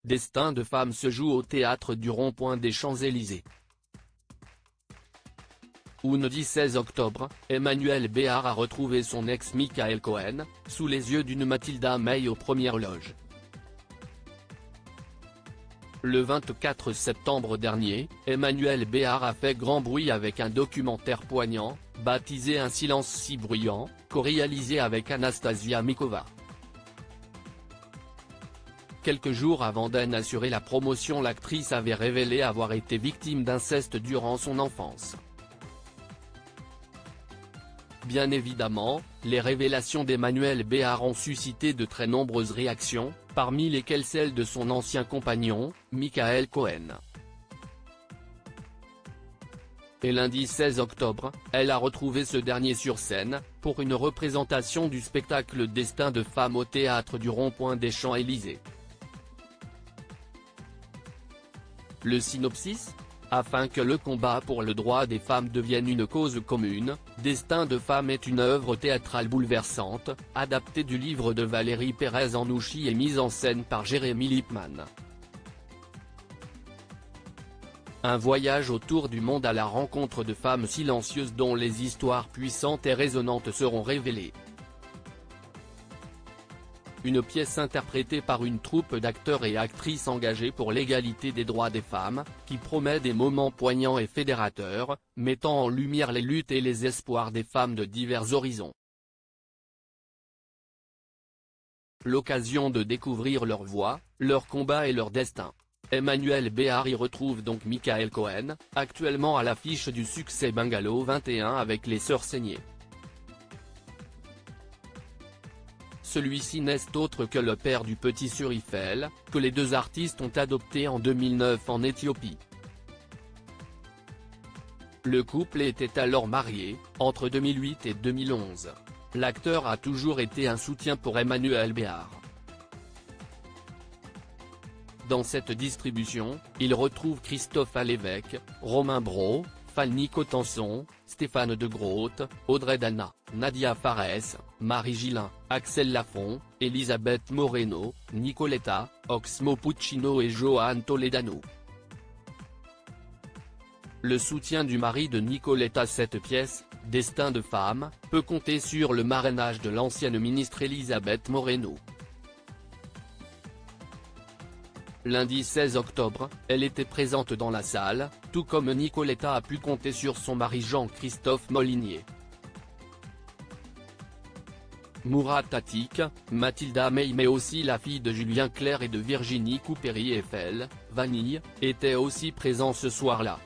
Destin de femme se joue au théâtre du Rond-Point des Champs-Élysées. Lundi 16 octobre, Emmanuel Béard a retrouvé son ex Michael Cohen, sous les yeux d'une Mathilda May aux premières loges. Le 24 septembre dernier, Emmanuel Béard a fait grand bruit avec un documentaire poignant, baptisé Un silence si bruyant, co-réalisé avec Anastasia Mikova. Quelques jours avant d'en assurer la promotion, l'actrice avait révélé avoir été victime d'inceste durant son enfance. Bien évidemment, les révélations d'Emmanuel Béard ont suscité de très nombreuses réactions, parmi lesquelles celle de son ancien compagnon, Michael Cohen. Et lundi 16 octobre, elle a retrouvé ce dernier sur scène, pour une représentation du spectacle Destin de femme au théâtre du Rond-Point des Champs-Élysées. Le synopsis ? Afin que le combat pour le droit des femmes devienne une cause commune, Destin de femme est une œuvre théâtrale bouleversante, adaptée du livre de Valérie Pérez-Anouchi et mise en scène par Jérémy Lippman. Un voyage autour du monde à la rencontre de femmes silencieuses dont les histoires puissantes et résonnantes seront révélées. Une pièce interprétée par une troupe d'acteurs et actrices engagés pour l'égalité des droits des femmes, qui promet des moments poignants et fédérateurs, mettant en lumière les luttes et les espoirs des femmes de divers horizons. L'occasion de découvrir leur voix, leur combat et leur destin. Emmanuel Béard y retrouve donc Michael Cohen, actuellement à l'affiche du succès Bungalow 21 avec les Sœurs Saigné. Celui-ci n'est autre que le père du petit Surifel, que les deux artistes ont adopté en 2009 en Éthiopie. Le couple était alors marié, entre 2008 et 2011. L'acteur a toujours été un soutien pour Emmanuel Béard. Dans cette distribution, il retrouve Christophe Alévèque, Romain Brault, Fanny Cotenson, Stéphane de Groot, Audrey Dana, Nadia Fares, Marie Gillin, Axel Lafont, Elisabeth Moreno, Nicoletta, Oxmo Puccino et Joan Toledano. Le soutien du mari de Nicoletta. Cette pièce, Destin de femme, peut compter sur le marrainage de l'ancienne ministre Elisabeth Moreno. Lundi 16 octobre, elle était présente dans la salle, tout comme Nicoletta a pu compter sur son mari Jean-Christophe Molinier. Murat Atik, Mathilda May mais aussi la fille de Julien Clerc et de Virginie Coupéry-Eiffel, Vanille, étaient aussi présents ce soir-là.